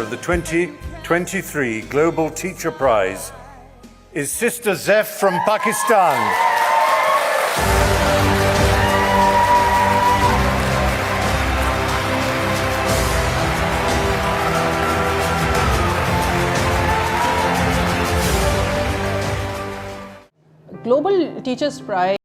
of the 2023 Global Teacher Prize is Sister Zef from Pakistan. Global Teachers Prize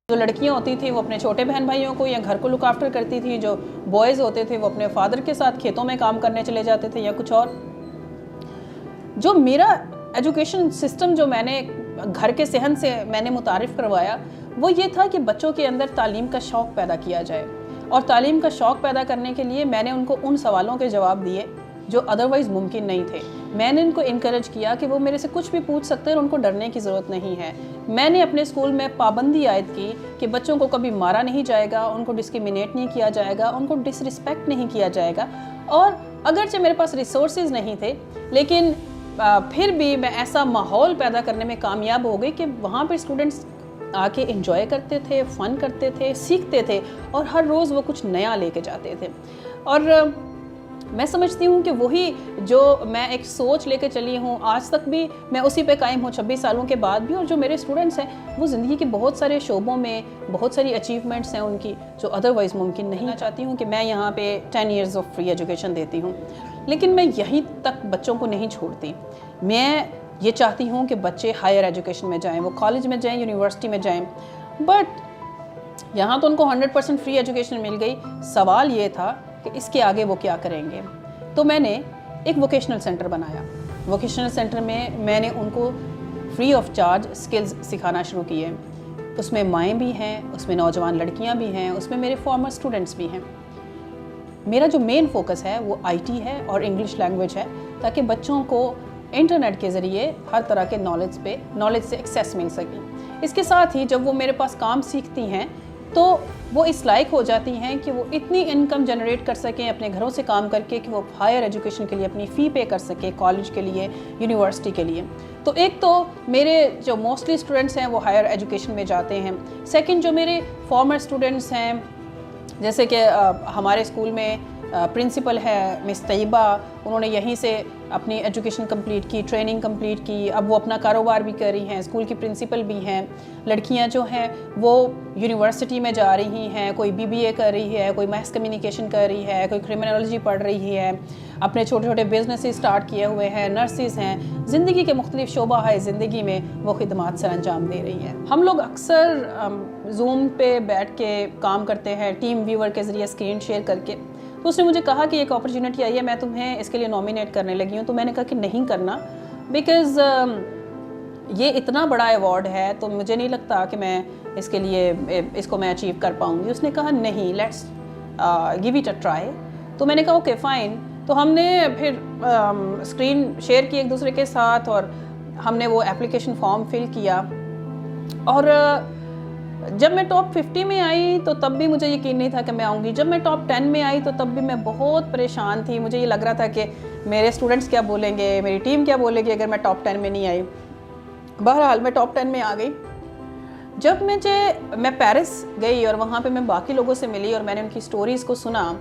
جو لڑکیاں ہوتی تھیں وہ اپنے چھوٹے بہن بھائیوں کو یا گھر کو لک آفٹر کرتی تھی، جو بوائز ہوتے تھے وہ اپنے فادر کے ساتھ کھیتوں میں کام کرنے چلے جاتے تھے یا کچھ اور. جو میرا ایجوکیشن سسٹم جو میں نے گھر کے صحن سے میں نے متعارف کروایا وہ یہ تھا کہ بچوں کے اندر تعلیم کا شوق پیدا کیا جائے، اور تعلیم کا شوق پیدا کرنے کے لیے میں نے ان کو ان سوالوں کے جواب دیے جو ادروائز ممکن نہیں تھے. میں نے ان کو انکریج کیا کہ وہ میرے سے کچھ بھی پوچھ سکتے ہیں اور ان کو ڈرنے کی ضرورت نہیں ہے. میں نے اپنے اسکول میں پابندی عائد کی کہ بچوں کو کبھی مارا نہیں جائے گا، ان کو ڈسکریمنیٹ نہیں کیا جائے گا، ان کو ڈس رسپیکٹ نہیں کیا جائے گا. اور اگرچہ میرے پاس ریسورسز نہیں تھے لیکن پھر بھی میں ایسا ماحول پیدا کرنے میں کامیاب ہو گئی کہ وہاں پہ اسٹوڈنٹس آ کے انجوائے کرتے تھے، فن کرتے تھے، سیکھتے تھے اور ہر روز وہ کچھ نیا لے کے جاتے تھے. اور میں سمجھتی ہوں کہ وہی جو میں ایک سوچ لے کے چلی ہوں آج تک بھی میں اسی پہ قائم ہوں 26 سالوں کے بعد بھی. اور جو میرے اسٹوڈنٹس ہیں وہ زندگی کے بہت سارے شعبوں میں بہت ساری اچیومنٹس ہیں ان کی جو ادروائز ممکن نہیں. چاہتی ہوں کہ میں یہاں پہ 10 ایئرز آف فری ایجوکیشن دیتی ہوں لیکن میں یہیں تک بچوں کو نہیں چھوڑتی. میں یہ چاہتی ہوں کہ بچے ہائر ایجوکیشن میں جائیں، وہ کالج میں جائیں، یونیورسٹی میں جائیں. بٹ یہاں تو ان کو 100% فری ایجوکیشن مل گئی. سوال یہ تھا کہ اس کے آگے وہ کیا کریں گے. تو میں نے ایک ووکیشنل سینٹر بنایا. ووکیشنل سینٹر میں میں نے ان کو فری آف چارج سکلز سکھانا شروع کیے. اس میں مائیں بھی ہیں، اس میں نوجوان لڑکیاں بھی ہیں، اس میں میرے فارمر اسٹوڈنٹس بھی ہیں. میرا جو مین فوکس ہے وہ آئی ٹی ہے اور انگلش لینگویج ہے تاکہ بچوں کو انٹرنیٹ کے ذریعے ہر طرح کے نالج سے ایکسیس مل سکے. اس کے ساتھ ہی جب وہ میرے پاس کام سیکھتی ہیں تو وہ اس لائق ہو جاتی ہیں کہ وہ اتنی انکم جنریٹ کر سکیں اپنے گھروں سے کام کر کے کہ وہ ہائر ایجوکیشن کے لیے اپنی فی پے کر سکیں، کالج کے لیے، یونیورسٹی کے لیے. تو ایک تو میرے جو موسٹلی اسٹوڈنٹس ہیں وہ ہائر ایجوکیشن میں جاتے ہیں. سیکنڈ جو میرے فارمر اسٹوڈنٹس ہیں جیسے کہ ہمارے اسکول میں پرنسپل ہے مس طیبہ، انہوں نے یہیں سے اپنی ایجوکیشن کمپلیٹ کی، ٹریننگ کمپلیٹ کی، اب وہ اپنا کاروبار بھی کر رہی ہیں، اسکول کی پرنسپل بھی ہیں۔ لڑکیاں جو ہیں وہ یونیورسٹی میں جا رہی ہیں، کوئی BBA کر رہی ہے، کوئی میس کمیونیکیشن کر رہی ہے، کوئی کرمنالوجی پڑھ رہی ہے، اپنے چھوٹے چھوٹے بزنس اسٹارٹ کیے ہوئے ہیں، نرسز ہیں، زندگی کے مختلف شعبہ ہے زندگی میں وہ خدمات سر انجام دے رہی ہیں۔ ہم لوگ اکثر زوم پہ بیٹھ کے کام کرتے ہیں، ٹیم ویور کے ذریعے اسکرین شیئر کر کے، تو اس نے مجھے کہا کہ ایک اپرچونٹی آئی ہے، میں تمہیں اس کے لیے نامینیٹ کرنے لگی ہوں۔ تو میں نے کہا کہ نہیں کرنا، بیکاز یہ اتنا بڑا ایوارڈ ہے تو مجھے نہیں لگتا کہ میں اس کے لیے اس کو میں اچیو کر پاؤں گی۔ اس نے کہا نہیں، let's give it a try. تو میں نے کہا اوکے فائن۔ تو ہم نے پھر اسکرین شیئر کی ایک دوسرے کے ساتھ، اور ہم نے وہ اپلیکیشن فارم فل کیا، اور جب میں ٹاپ 50 میں آئی تو تب بھی مجھے یقین نہیں تھا کہ میں آؤں گی۔ جب میں ٹاپ 10 میں آئی تو تب بھی میں بہت پریشان تھی، مجھے یہ لگ رہا تھا کہ میرے اسٹوڈنٹس کیا بولیں گے، میری ٹیم کیا بولے گی اگر میں ٹاپ 10 میں نہیں آئی۔ بہرحال میں ٹاپ 10 میں آ گئی۔ جب میں پیرس گئی اور وہاں پہ میں باقی لوگوں سے ملی اور میں نے ان کی سٹوریز کو سنا،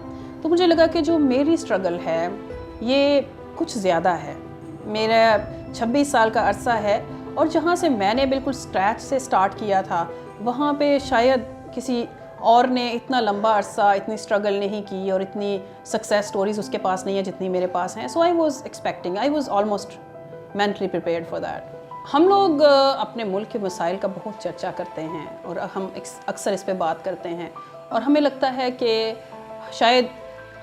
تو مجھے لگا کہ جو میری سٹرگل ہے یہ کچھ زیادہ ہے۔ میرا 26 سال کا عرصہ ہے، اور جہاں سے میں نے بالکل سکریچ سے سٹارٹ کیا تھا، وہاں پہ شاید کسی اور نے اتنا لمبا عرصہ اتنی سٹرگل نہیں کی اور اتنی سکسیس سٹوریز اس کے پاس نہیں ہے جتنی میرے پاس ہیں۔ So I was almost mentally prepared for that. ہم لوگ اپنے ملک کے مسائل کا بہت چرچا کرتے ہیں اور ہم اکثر اس پہ بات کرتے ہیں، اور ہمیں لگتا ہے کہ شاید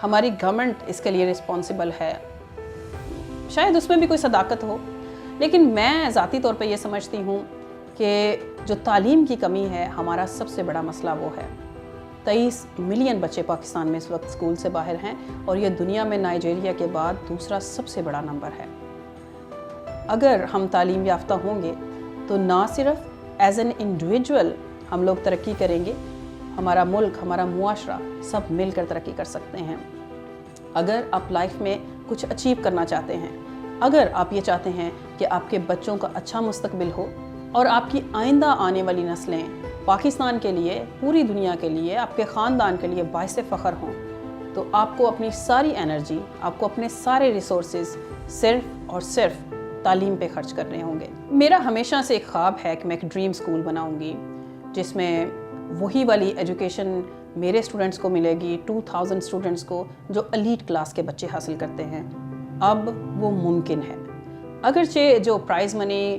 ہماری گورنمنٹ اس کے لیے رسپانسبل ہے، شاید اس میں بھی کوئی صداقت ہو، لیکن میں ذاتی طور پہ یہ سمجھتی ہوں کہ جو تعلیم کی کمی ہے ہمارا سب سے بڑا مسئلہ وہ ہے۔ 23 ملین بچے پاکستان میں اس وقت اسکول سے باہر ہیں، اور یہ دنیا میں نائجیریا کے بعد دوسرا سب سے بڑا نمبر ہے۔ اگر ہم تعلیم یافتہ ہوں گے تو نہ صرف ایز این انڈیویجول ہم لوگ ترقی کریں گے، ہمارا ملک، ہمارا معاشرہ سب مل کر ترقی کر سکتے ہیں۔ اگر آپ لائف میں کچھ اچیو کرنا چاہتے ہیں، اگر آپ یہ چاہتے ہیں کہ آپ کے بچوں کا اچھا مستقبل ہو اور آپ کی آئندہ آنے والی نسلیں پاکستان کے لیے، پوری دنیا کے لیے، آپ کے خاندان کے لیے باعث فخر ہوں، تو آپ کو اپنی ساری انرجی، آپ کو اپنے سارے ریسورسز صرف اور صرف تعلیم پہ خرچ کرنے ہوں گے۔ میرا ہمیشہ سے ایک خواب ہے کہ میں ایک ڈریم اسکول بناؤں گی جس میں وہی والی ایجوکیشن میرے اسٹوڈنٹس کو ملے گی، 2000 اسٹوڈنٹس کو جو ایلیٹ کلاس کے بچے حاصل کرتے ہیں۔ اب وہ ممکن ہے، اگرچہ جو پرائز منی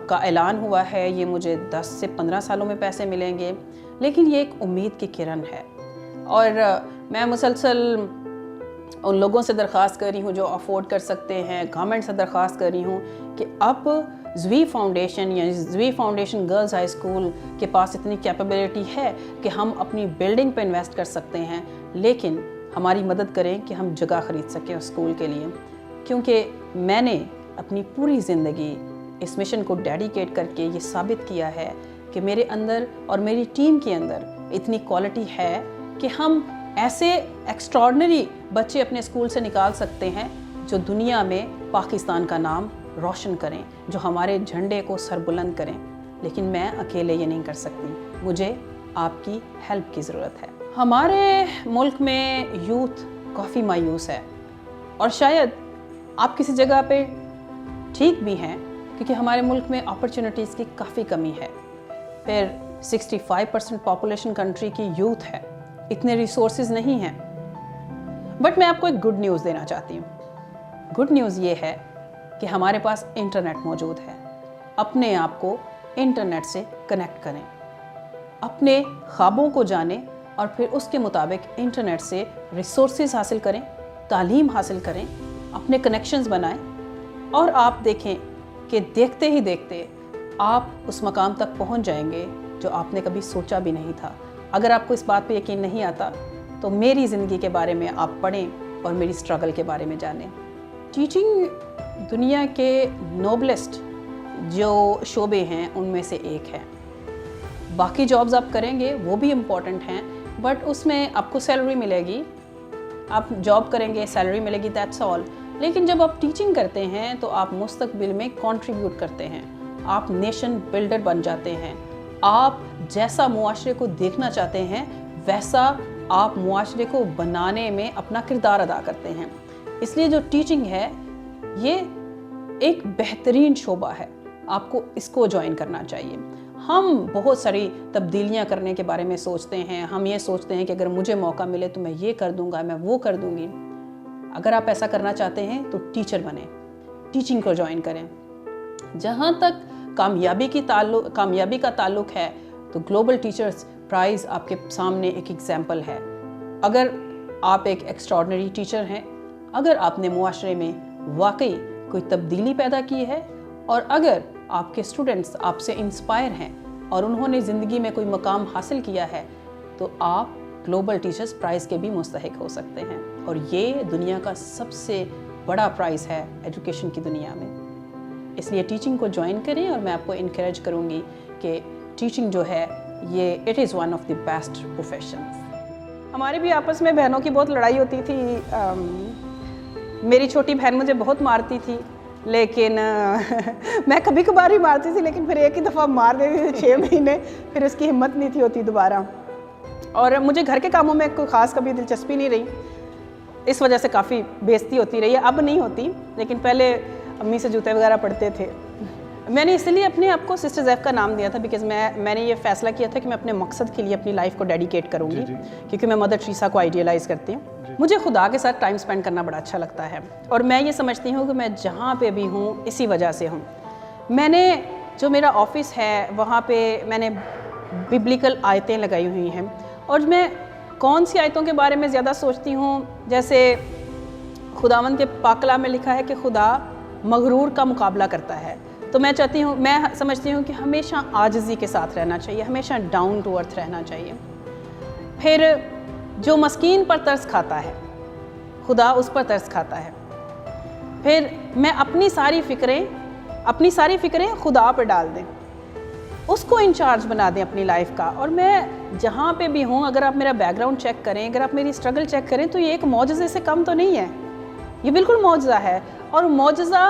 کا اعلان ہوا ہے یہ مجھے 10 سے 15 سالوں میں پیسے ملیں گے، لیکن یہ ایک امید کی کرن ہے، اور میں مسلسل ان لوگوں سے درخواست کر رہی ہوں جو افورڈ کر سکتے ہیں، گورنمنٹ سے درخواست کر رہی ہوں کہ اب زوی فاؤنڈیشن یعنی زوی فاؤنڈیشن گرلز ہائی اسکول کے پاس اتنی کیپیبلٹی ہے کہ ہم اپنی بلڈنگ پہ انویسٹ کر سکتے ہیں، لیکن ہماری مدد کریں کہ ہم جگہ خرید سکیں اس اسکول کے لیے، کیونکہ میں نے اپنی پوری زندگی اس مشن کو ڈیڈیکیٹ کر کے یہ ثابت کیا ہے کہ میرے اندر اور میری ٹیم کے اندر اتنی کوالٹی ہے کہ ہم ایسے ایکسٹراڈنری بچے اپنے اسکول سے نکال سکتے ہیں جو دنیا میں پاکستان کا نام روشن کریں، جو ہمارے جھنڈے کو سربلند کریں، لیکن میں اکیلے یہ نہیں کر سکتی، مجھے آپ کی ہیلپ کی ضرورت ہے۔ ہمارے ملک میں یوتھ کافی مایوس ہے، اور شاید آپ کسی جگہ پہ ٹھیک بھی ہیں، کیونکہ ہمارے ملک میں اپرچونٹیز کی کافی کمی ہے، پھر 65% پاپولیشن کنٹری کی یوتھ ہے، اتنے ریسورسز نہیں ہیں۔ بٹ میں آپ کو ایک گڈ نیوز دینا چاہتی ہوں۔ گڈ نیوز یہ ہے کہ ہمارے پاس انٹرنیٹ موجود ہے، اپنے آپ کو انٹرنیٹ سے کنیکٹ کریں، اپنے خوابوں کو جانیں، اور پھر اس کے مطابق انٹرنیٹ سے ریسورسز حاصل کریں، تعلیم حاصل کریں، اپنے کنیکشنز بنائیں، اور آپ دیکھیں کہ دیکھتے ہی دیکھتے آپ اس مقام تک پہنچ جائیں گے جو آپ نے کبھی سوچا بھی نہیں تھا۔ اگر آپ کو اس بات پہ یقین نہیں آتا تو میری زندگی کے بارے میں آپ پڑھیں اور میری سٹرگل کے بارے میں جانیں۔ ٹیچنگ دنیا کے نوبلسٹ جو شعبے ہیں ان میں سے ایک ہے۔ باقی جابز آپ کریں گے وہ بھی امپورٹنٹ ہیں، بٹ اس میں آپ کو سیلری ملے گی، آپ جاب کریں گے سیلری ملے گی، دیٹس آل۔ لیکن جب آپ ٹیچنگ کرتے ہیں تو آپ مستقبل میں کنٹریبیوٹ کرتے ہیں، آپ نیشن بلڈر بن جاتے ہیں، آپ جیسا معاشرے کو دیکھنا چاہتے ہیں ویسا آپ معاشرے کو بنانے میں اپنا کردار ادا کرتے ہیں. اس لیے جو ٹیچنگ ہے یہ ایک بہترین شعبہ ہے, آپ کو اس کو جوائن کرنا چاہیے. ہم بہت ساری تبدیلیاں کرنے کے بارے میں سوچتے ہیں, ہم یہ سوچتے ہیں کہ اگر مجھے موقع ملے تو میں یہ کر دوں گا, میں وہ کر دوں گی. اگر آپ ایسا کرنا چاہتے ہیں تو ٹیچر بنیں, ٹیچنگ کو جوائن کریں. جہاں تک کامیابی کا تعلق ہے تو گلوبل ٹیچرز پرائز آپ کے سامنے ایک ایگزامپل ہے. اگر آپ ایک ایکسٹراڈنری ٹیچر ہیں, اگر آپ نے معاشرے میں واقعی کوئی تبدیلی پیدا کی ہے, اور اگر آپ کے اسٹوڈنٹس آپ سے انسپائر ہیں اور انہوں نے زندگی میں کوئی مقام حاصل کیا ہے, تو آپ گلوبل ٹیچرز پرائز کے بھی مستحق ہو سکتے ہیں. اور یہ دنیا کا سب سے بڑا پرائز ہے ایجوکیشن کی دنیا میں. اس لیے ٹیچنگ کو جوائن کریں, اور میں آپ کو انکریج کروں گی کہ ٹیچنگ جو ہے یہ it is one of the best professions. ہمارے بھی آپس میں بہنوں کی بہت لڑائی ہوتی تھی. میری چھوٹی بہن مجھے بہت مارتی تھی, لیکن میں کبھی کبھار ہی مارتی تھی, لیکن پھر ایک ہی دفعہ مار دیتی تھی 6 مہینے, پھر اس کی ہمت نہیں تھی ہوتی دوبارہ. اور مجھے گھر کے کاموں میں کوئی خاص کبھی دلچسپی نہیں رہی, اس وجہ سے کافی بےعزتی ہوتی رہی ہے. اب نہیں ہوتی, لیکن پہلے امی سے جوتے وغیرہ پڑتے تھے. میں نے اس لیے اپنے آپ کو سسٹر زیف کا نام دیا تھا بیکاز میں نے یہ فیصلہ کیا تھا کہ میں اپنے مقصد کے لیے اپنی لائف کو ڈیڈیکیٹ کروں گی, کیونکہ میں مدر ٹریسا کو آئیڈیلائز کرتی ہوں. مجھے خدا کے ساتھ ٹائم سپینڈ کرنا بڑا اچھا لگتا ہے, اور میں یہ سمجھتی ہوں کہ میں جہاں پہ بھی ہوں اسی وجہ سے ہوں. میں نے جو میرا آفس ہے وہاں پہ میں نے ببلیکل آیتیں لگائی ہوئی ہیں, اور میں کون سی آیتوں کے بارے میں زیادہ سوچتی ہوں, جیسے خداوند کے پاک کلام میں لکھا ہے کہ خدا مغرور کا مقابلہ کرتا ہے. تو میں سمجھتی ہوں کہ ہمیشہ عاجزی کے ساتھ رہنا چاہیے, ہمیشہ ڈاؤن ٹو ارتھ رہنا چاہیے. پھر جو مسکین پر ترس کھاتا ہے خدا اس پر ترس کھاتا ہے. پھر میں اپنی ساری فکریں خدا پر ڈال دیں, اس کو انچارج بنا دیں اپنی لائف کا. اور میں جہاں پہ بھی ہوں, اگر آپ میرا بیک گراؤنڈ چیک کریں, اگر آپ میری اسٹرگل چیک کریں, تو یہ ایک معجزے سے کم تو نہیں ہے, یہ بالکل معجزہ ہے. اور معجزہ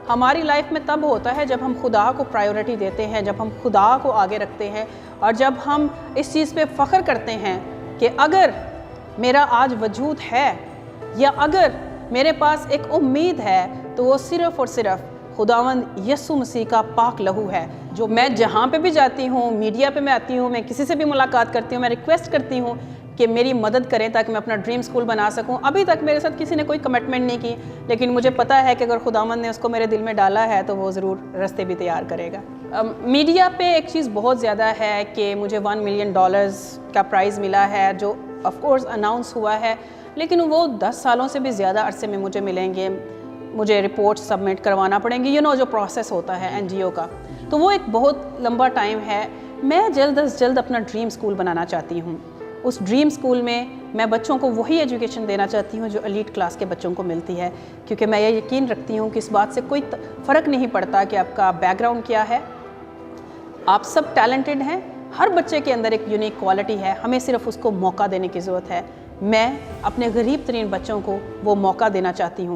ہماری لائف میں تب ہوتا ہے جب ہم خدا کو پرائیورٹی دیتے ہیں, جب ہم خدا کو آگے رکھتے ہیں, اور جب ہم اس چیز پہ فخر کرتے ہیں کہ اگر میرا آج وجود ہے یا اگر میرے پاس ایک امید ہے تو وہ صرف اور صرف خداوند یسوع مسیح کا پاک لہو ہے. جو میں جہاں پہ بھی جاتی ہوں, میڈیا پہ میں آتی ہوں, میں کسی سے بھی ملاقات کرتی ہوں, میں ریکویسٹ کرتی ہوں کہ میری مدد کریں تاکہ میں اپنا ڈریم اسکول بنا سکوں. ابھی تک میرے ساتھ کسی نے کوئی کمٹمنٹ نہیں کی, لیکن مجھے پتہ ہے کہ اگر خداوند نے اس کو میرے دل میں ڈالا ہے تو وہ ضرور راستے بھی تیار کرے گا. میڈیا پہ ایک چیز بہت زیادہ ہے کہ مجھے $1 ملین کا پرائز ملا ہے, جو آف کورس اناؤنس ہوا ہے, لیکن وہ 10 سالوں سے بھی زیادہ عرصے میں مجھے ملیں گے. مجھے رپورٹ سبمٹ کروانا پڑیں گے, جو پروسیس ہوتا ہے NGO کا, تو وہ ایک بہت لمبا ٹائم ہے. میں جلد از جلد اپنا ڈریم اسکول بنانا چاہتی ہوں. اس ڈریم اسکول میں بچوں کو وہی ایجوکیشن دینا چاہتی ہوں جو ایلیٹ کلاس کے بچوں کو ملتی ہے, کیونکہ میں یہ یقین رکھتی ہوں کہ اس بات سے کوئی فرق نہیں پڑتا کہ آپ کا بیک گراؤنڈ کیا ہے, آپ سب ٹیلنٹڈ ہیں. ہر بچے کے اندر ایک یونیک کوالٹی ہے, ہمیں صرف اس کو موقع دینے کی ضرورت ہے. میں اپنے غریب ترین بچوں کو وہ موقع دینا چاہتی ہوں